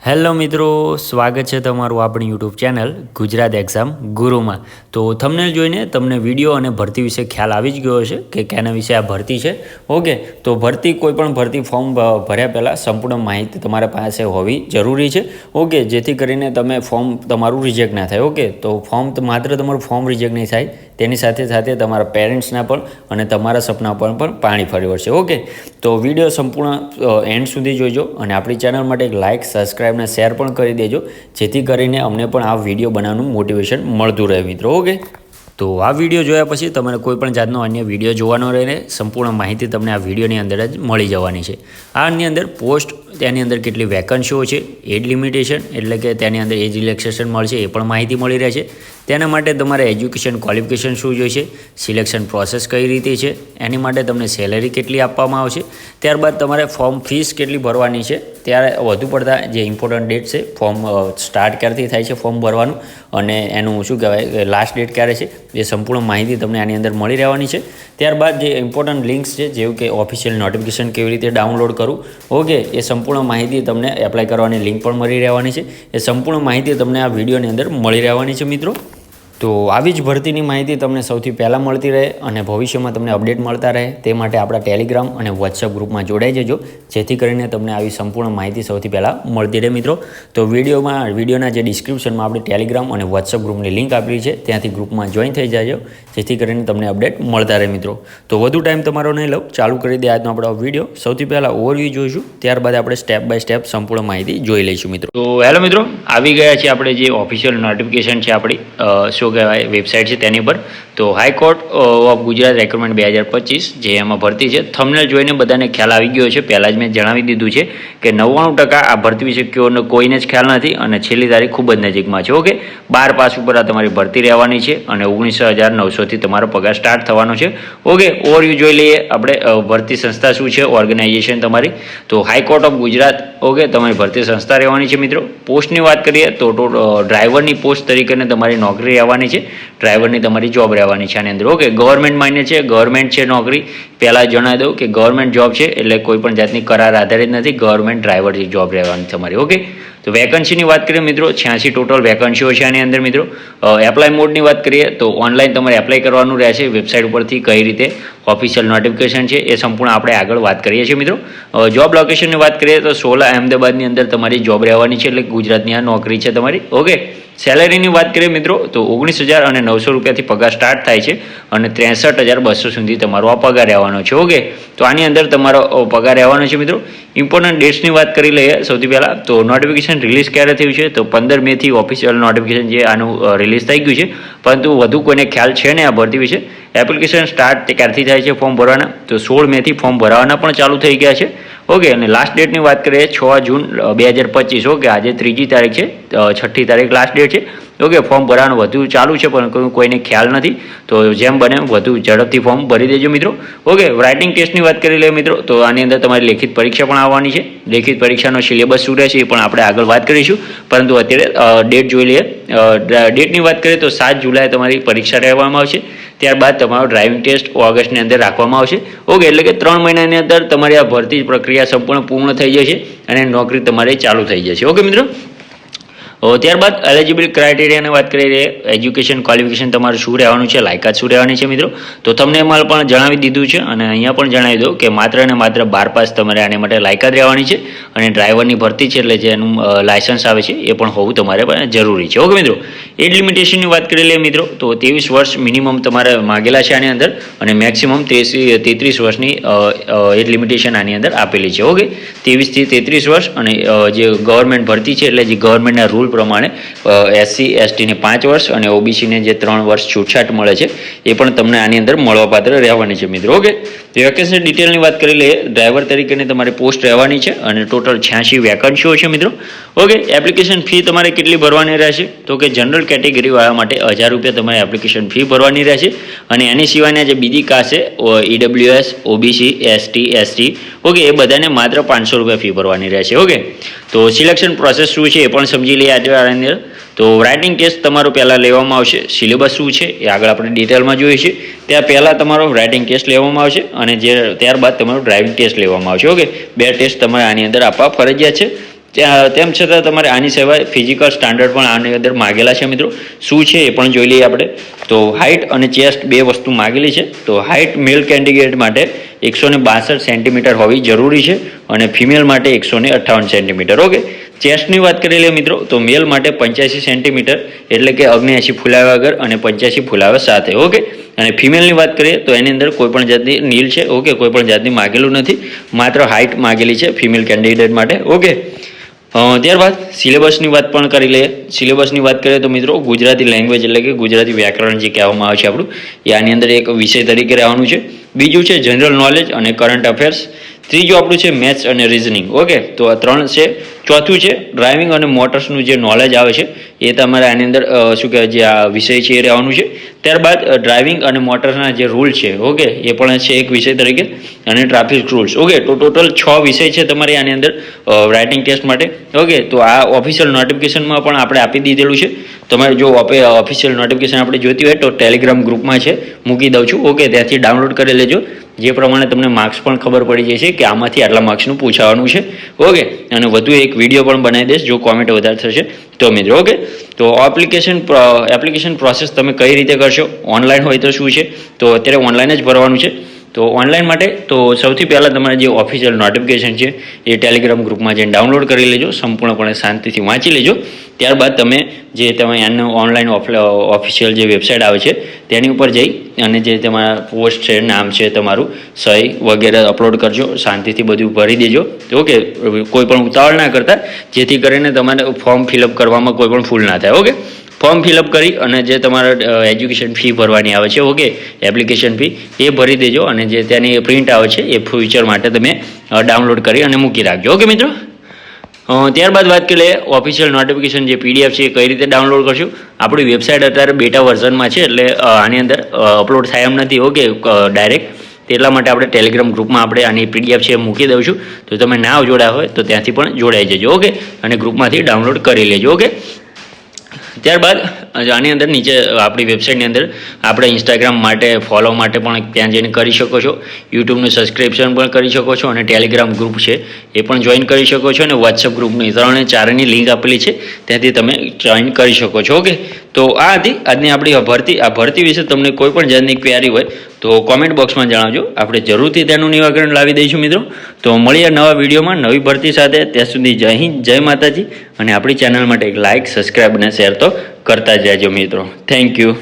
Hello મિત્રો, સ્વાગત છે તમારું આપણી યુટ્યુબ ચેનલ ગુજરાત એક્ઝામ ગુરુમાં। તો થંબનેલ જોઈને તમને વિડીયો અને ભરતી વિશે ખ્યાલ આવી જ ગયો હશે કે કેના વિશે આ ભરતી છે। ઓકે, તો ભરતી કોઈ પણ ભરતી ફોર્મ ભર્યા પહેલાં સંપૂર્ણ માહિતી તમારા પાસે હોવી જરૂરી છે। ઓકે, જેથી કરીને તમે ફોર્મ તમારું રિજેક્ટ ના થાય। ઓકે, તો ફોર્મ માત્ર તમારું ફોર્મ રિજેક્ટ નહીં થાય, તેની સાથે સાથે તમારા પેરેન્ટ્સના પણ અને તમારા સપના પર પણ પાણી ફરી વળશે। ઓકે, તો વિડીયો સંપૂર્ણ એન્ડ સુધી જોઈજો અને આપણી ચેનલ માટે એક લાઇક, સબસ્ક્રાઈબ ને શેર પણ કરી દેજો, જેથી કરીને અમને પણ આ વિડીયો બનાવવાનું મોટિવેશન મળતું રહે મિત્રો। ઓકે, તો આ વિડીયો જોયા પછી તમારે કોઈ પણ જાતનો અન્ય વિડીયો જોવાનો રહે, સંપૂર્ણ માહિતી તમને આ વિડીયોની અંદર જ મળી જવાની છે। આની અંદર પોસ્ટ, તેની અંદર કેટલી વેકન્સીઓ છે, એજ લિમિટેશન એટલે કે તેની અંદર એજ રિલેક્સેશન મળશે એ પણ માહિતી મળી રહેશે। તેના માટે તમારે એજ્યુકેશન ક્વોલિફિકેશન શું જોઈશે, સિલેક્શન પ્રોસેસ કઈ રીતે છે, એની માટે તમને સેલેરી કેટલી આપવામાં આવશે, ત્યારબાદ તમારે ફોર્મ ફીસ કેટલી ભરવાની છે, ત્યારે વધુ પડતા જે ઇમ્પોર્ટન્ટ ડેટ છે, ફોર્મ સ્ટાર્ટ ક્યારથી થાય છે ફોર્મ ભરવાનું અને એનું શું કહેવાય લાસ્ટ ડેટ ક્યારે છે, એ સંપૂર્ણ માહિતી તમને આની અંદર મળી રહેવાની છે। ત્યારબાદ જે ઇમ્પોર્ટન્ટ લિંક્સ છે, જેવું કે ઓફિશિયલ નોટિફિકેશન કેવી રીતે ડાઉનલોડ કરવું, ઓકે, એ સંપૂર્ણ માહિતી તમને એપ્લાય કરવાની લિંક પણ મળી રહેવાની છે। એ સંપૂર્ણ માહિતી તમને આ વિડીયોની અંદર મળી રહેવાની છે મિત્રો। તો આવી જ ભરતીની માહિતી તમને સૌથી પહેલાં મળતી રહે અને ભવિષ્યમાં તમને અપડેટ મળતા રહે, તે માટે આપણા ટેલિગ્રામ અને વોટ્સઅપ ગ્રુપમાં જોડાઈ જજો, જેથી કરીને તમને આવી સંપૂર્ણ માહિતી સૌથી પહેલાં મળતી રહે મિત્રો। તો વિડીયોના જે ડિસ્ક્રિપ્શનમાં આપણે ટેલિગ્રામ અને વોટ્સઅપ ગ્રુપની લિંક આપેલી છે, ત્યાંથી ગ્રુપમાં જોઈન થઈ જાજો, જેથી કરીને તમને અપડેટ મળતા રહે મિત્રો। તો વધુ ટાઈમ તમારો નહીં લઉં, ચાલુ કરી દે આજનો આપણો વિડીયો। સૌથી પહેલાં ઓવરવ્યૂ જોઈશું, ત્યારબાદ આપણે સ્ટેપ બાય સ્ટેપ સંપૂર્ણ માહિતી જોઈ લઈશું મિત્રો। તો હેલો મિત્રો, આવી ગયા છે આપણે જે ઓફિશિયલ નોટિફિકેશન છે આપણી શું કહેવાય વેબસાઇટ છે તેની પર। તો હાઈકોર્ટ ઓફ ગુજરાત રેક્રુટમેન્ટ 2025 જે એમાં ભરતી છે, થંબનેલ જોઈને બધાને ખ્યાલ આવી ગયો છે। પહેલાં જ મેં જણાવી દીધું છે કે 99% આ ભરતી વિશે કોઈને જ ખ્યાલ નથી અને છેલ્લી તારીખ ખૂબ જ નજીકમાં છે। ઓકે, 12 પાસ ઉપર આ તમારી ભરતી રહેવાની છે અને 19,900થી તમારો પગાર સ્ટાર્ટ થવાનો છે। ઓકે, ઓવરવ્યૂ જોઈ લઈએ આપણે ભરતી સંસ્થા શું છે, ઓર્ગેનાઇઝેશન તમારી। તો હાઈકોર્ટ ઓફ ગુજરાત, ઓકે, તમારી ભરતી સંસ્થા રહેવાની છે મિત્રો। પોસ્ટની વાત કરીએ તો ડ્રાઈવરની પોસ્ટ તરીકે તમારી નોકરી રહેવાની છે, ડ્રાઈવરની તમારી જોબ રહેવાની છે આની અંદર। ઓકે, ગવર્મેન્ટ માન્ય છે, ગવર્મેન્ટ છે નોકરી। પહેલાં જણાવી દઉં કે ગવર્મેન્ટ જોબ છે એટલે કોઈ પણ જાતની કરાર આધારિત નથી, ગવર્મેન્ટ ડ્રાઈવરની જોબ રહેવાની તમારી। ઓકે, તો વેકન્સીની વાત કરીએ મિત્રો, 86 ટોટલ વેકન્સીઓ છે આની અંદર મિત્રો। એપ્લાય મોડની વાત કરીએ તો ઓનલાઈન તમારે એપ્લાય કરવાનું રહેશે વેબસાઇટ ઉપરથી, કઈ રીતે ઓફિશિયલ નોટિફિકેશન છે એ સંપૂર્ણ આપણે આગળ વાત કરીએ છીએ મિત્રો। જોબ લોકેશનની વાત કરીએ તો 16 અમદાવાદની અંદર તમારી જોબ રહેવાની છે, એટલે ગુજરાતની આ નોકરી છે તમારી। ઓકે, સેલેરીની વાત કરીએ મિત્રો તો 19,900 રૂપિયાથી પગાર સ્ટાર્ટ થાય છે અને 63,200 સુધી તમારો આ પગાર રહેવાનો છે। ઓકે, તો આની અંદર તમારો પગાર રહેવાનો છે મિત્રો। ઇમ્પોર્ટન્ટ ડેટ્સની વાત કરી લઈએ સૌથી પહેલાં, તો નોટિફિકેશન રિલીઝ ક્યારે થયું છે તો 15 મેથી ઓફિશિયલ નોટિફિકેશન જે આનું રિલીઝ થઈ ગયું છે, પરંતુ વધુ કોઈને ખ્યાલ છે ને આ ભરતી વિશે। એપ્લિકેશન સ્ટાર્ટ ક્યારથી થાય છે ફોર્મ ભરવાના તો 16 મેથી ફોર્મ ભરવાના પણ ચાલુ થઈ ગયા છે। ઓકે, અને લાસ્ટ ડેટની વાત કરીએ 6 જૂન 2025। ઓકે, આજે 3જી તારીખ છે, 6ઠ્ઠી તારીખ લાસ્ટ ડેટ છે। ઓકે, ફોર્મ ભરવાનું વધુ ચાલુ છે પણ કોઈને ખ્યાલ નથી, તો જેમ બને વધુ ઝડપથી ફોર્મ ભરી દેજો મિત્રો। ઓકે, રાઇટિંગ ટેસ્ટની વાત કરી લઈએ મિત્રો તો આની અંદર તમારી લેખિત પરીક્ષા પણ આવવાની છે। લેખિત પરીક્ષાનો સિલેબસ શું રહેશે એ પણ આપણે આગળ વાત કરીશું, પરંતુ અત્યારે ડેટ જોઈ લઈએ। ડેટની વાત કરીએ તો 7 જુલાઈ તમારી પરીક્ષા રહેવામાં આવશે, ત્યારબાદ તમારો ડ્રાઇવિંગ ટેસ્ટ ઓગસ્ટની અંદર રાખવામાં આવશે। ઓકે, એટલે કે 3 મહિનાની અંદર તમારી આ ભરતી પ્રક્રિયા સંપૂર્ણ પૂર્ણ થઈ જશે અને નોકરી તમારી ચાલુ થઈ જશે। ઓકે મિત્રો, ત્યારબાદ એલિજિબિલિટી ક્રાઇટેરિયાની વાત કરીએ, એજ્યુકેશન ક્વોલિફિકેશન તમારું શું રહેવાનું છે, લાયકાત શું રહેવાની છે મિત્રો, તો તમને એમાં પણ જણાવી દીધું છે અને અહીંયા પણ જણાવી દઉં કે માત્ર અને માત્ર 12 પાસ તમારે આને માટે લાયકાત રહેવાની છે અને ડ્રાઈવરની ભરતી છે એટલે જેનું લાયસન્સ આવે છે એ પણ હોવું તમારે જરૂરી છે। ઓકે મિત્રો, એજ લિમિટેશનની વાત કરી લઈએ મિત્રો તો 23 વર્ષ મિનિમમ તમારે માગેલા છે આની અંદર અને મેક્સિમમ 33 વર્ષની એજ લિમિટેશન આની અંદર આપેલી છે। ઓકે, 23 થી 33 વર્ષ અને જે ગવર્મેન્ટ ભરતી છે એટલે જે ગવર્મેન્ટના રૂલ પ્રમાણે SC ST ને 5 વર્ષ અને OBC ને જે 3 વર્ષ છૂટછાટ મળે છે એ પણ તમને આની અંદર મળવાપાત્ર રહેવાની છે મિત્રો। ઓકે, વેકેન્સી ડિટેલની વાત કરી લઈએ, ડ્રાઈવર તરીકેની તમારી પોસ્ટ રહેવાની છે અને ટોટલ 86 વેકન્સીઓ છે મિત્રો। ઓકે, એપ્લિકેશન ફી તમારે કેટલી ભરવાની રહેશે તો કે જનરલ કેટેગરીવાળા માટે 1000 રૂપિયા તમારે એપ્લિકેશન ફી ભરવાની રહેશે અને એની સિવાયના જે બીજી કાસ્ટ છે EWS OBC ST SC, okay, એ બધાને માત્ર 500 રૂપિયા ફી ભરવાની રહેશે। ઓકે, તો સિલેક્શન પ્રોસેસ શું છે એ પણ સમજી લઈએ આજે આની અંદર। તો રાઇટિંગ ટેસ્ટ તમારો પહેલાં લેવામાં આવશે, સિલેબસ શું છે એ આગળ આપણે ડિટેલમાં જોઈએ છીએ। ત્યાં પહેલાં તમારો રાઇટિંગ ટેસ્ટ લેવામાં આવશે અને ત્યારબાદ તમારો ડ્રાઇવિંગ ટેસ્ટ લેવામાં આવશે। ઓકે, 2 ટેસ્ટ તમારે આની અંદર આપવા ફરજિયાત છે। તેમ છતાં તમારે આની સિવાય ફિઝિકલ સ્ટાન્ડર્ડ પણ આની અંદર માગેલા છે મિત્રો. શું છે એ પણ જોઈ લઈએ આપણે. તો હાઇટ અને ચેસ્ટ બે વસ્તુ માગેલી છે. તો હાઇટ મેલ કેન્ડિડેટ માટે 162 સેન્ટીમીટર હોવી જરૂરી છે અને ફિમેલ માટે 158 સેન્ટીમીટર. ઓકે, ચેસ્ટની વાત કરી લઈએ મિત્રો, તો મેલ માટે 85 સેન્ટીમીટર એટલે કે 79 ફૂલાવ્યા વગર અને 85 ફૂલાવ્યા સાથે. ઓકે, અને ફિમેલની વાત કરીએ તો એની અંદર કોઈપણ જાતની નીલ છે. ઓકે, કોઈપણ જાતની માગેલું નથી, માત્ર હાઇટ માગેલી છે ફિમેલ કેન્ડિડેટ માટે. ઓકે, ત્યારબાદ સિલેબસની વાત પણ કરી લઈએ. સિલેબસની વાત કરીએ તો મિત્રો ગુજરાતી લેંગ્વેજ એટલે કે ગુજરાતી વ્યાકરણ જે કહેવામાં આવે છે આપણું, એ આની અંદર એક વિષય તરીકે રહેવાનું છે. બીજું છે જનરલ નોલેજ અને કરંટ અફેર્સ. ત્રીજું આપણું છે મેથ્સ અને રિઝનિંગ. ઓકે, તો આ 3 છે. ચોથું છે ડ્રાઇવિંગ અને મોટર્સનું જે નોલેજ આવે છે એ તમારે આની અંદર શું કહેવાય જે આ વિષય છે એ રહેવાનું છે. ત્યારબાદ ડ્રાઇવિંગ અને મોટર્સના જે રૂલ છે, ઓકે, એ પણ છે એક વિષય તરીકે, અને ટ્રાફિક રૂલ્સ. ઓકે, તો ટોટલ 6 વિષય છે તમારે આની અંદર રાઇટિંગ ટેસ્ટ માટે. ઓકે, તો આ ઓફિશિયલ નોટિફિકેશનમાં પણ આપણે આપી દીધેલું છે. તમારે જો ઓફિશિયલ નોટિફિકેશન આપણે જોઈતી હોય તો ટેલિગ્રામ ગ્રુપમાં છે, મૂકી દઉં છું. ઓકે, ત્યાંથી ડાઉનલોડ કરી લેજો. જે પ્રમાણે તમને માર્ક્સ પણ ખબર પડી જશે કે આમાંથી આટલા માર્ક્સનું પૂછાવાનું છે. ઓકે, અને વધુ એક વિડીયો પણ બનાવી દઈશ જો કોમેન્ટ વધારે થશે તો મિત્રો. ઓકે, તો એપ્લિકેશન પ્રોસેસ તમે કઈ રીતે કરશો, ઓનલાઈન હોય તો શું છે, તો અત્યારે ઓનલાઈન જ ભરવાનું છે. તો ઓનલાઈન માટે તો સૌથી પહેલાં તમારે જે ઓફિશિયલ નોટિફિકેશન છે એ ટેલિગ્રામ ગ્રુપમાં જઈને ડાઉનલોડ કરી લેજો, સંપૂર્ણપણે શાંતિથી વાંચી લેજો. ત્યારબાદ તમે એનું ઓનલાઈન ઓફિશિયલ જે વેબસાઇટ આવે છે તેની ઉપર જઈ અને જે તમારા પોસ્ટ છે, નામ છે, તમારું સહી વગેરે અપલોડ કરજો, શાંતિથી બધું ભરી દેજો. ઓકે, કોઈ પણ ઉતાવળ ના કરતા, જેથી કરીને તમારે ફોર્મ ફિલઅપ કરવામાં કોઈ પણ ભૂલ ના થાય. ઓકે, ફોર્મ ફિલઅપ કરી અને જે તમારા એજ્યુકેશન ફી ભરવાની આવે છે, ઓકે, એપ્લિકેશન ફી, એ ભરી દેજો. અને જે ત્યાંની પ્રિન્ટ આવે છે એ ફ્યુચર માટે તમે ડાઉનલોડ કરી અને મૂકી રાખજો. ઓકે મિત્રો, ત્યારબાદ વાત કરી લઈએ ઓફિશિયલ નોટિફિકેશન જે PDF છે એ કઈ રીતે ડાઉનલોડ કરશું. આપણી વેબસાઇટ અત્યારે બેટા વર્ઝનમાં છે એટલે આની અંદર અપલોડ થાય એમ નથી. ઓકે, ડાયરેક્ટ એટલા માટે આપણે ટેલિગ્રામ ગ્રુપમાં આપણે આની PDF છે મૂકી દઉં છું. તો તમે ના જોડાયા હોય તો ત્યાંથી પણ જોડાઈ જજો. ઓકે, અને ગ્રુપમાંથી ડાઉનલોડ કરી લેજો. ઓકે, ત્યારબાદ આની અંદર નીચે આપણી વેબસાઇટની અંદર આપણે ઇન્સ્ટાગ્રામ માટે ફોલો માટે પણ ત્યાં જઈને કરી શકો છો. યુટ્યુબનું સબસ્ક્રિપ્શન પણ કરી શકો છો અને ટેલિગ્રામ ગ્રુપ છે એ પણ જોઈન કરી શકો છો. અને વોટ્સઅપ ગ્રુપની 3-4ની લિંક આપેલી છે, ત્યાંથી તમે જોઈન કરી શકો છો. ઓકે, તો આ હતી આજની આપણી ભરતી વિશે તમને કોઈ પણ જાતની ક્વેરી હોય તો કોમેન્ટ બોક્સમાં જણાવજો, આપણે જરૂરથી તેનું નિરાકરણ લાવી દઈશું મિત્રો. તો મળીએ નવા વિડીયોમાં નવી ભરતી સાથે. ત્યાં સુધી જય હિન્દ, જય માતાજી. અને આપણી ચેનલ માટે એક લાઇક, સબસ્ક્રાઈબ અને શેર તો કરતા જ જાજો મિત્રો. Thank you.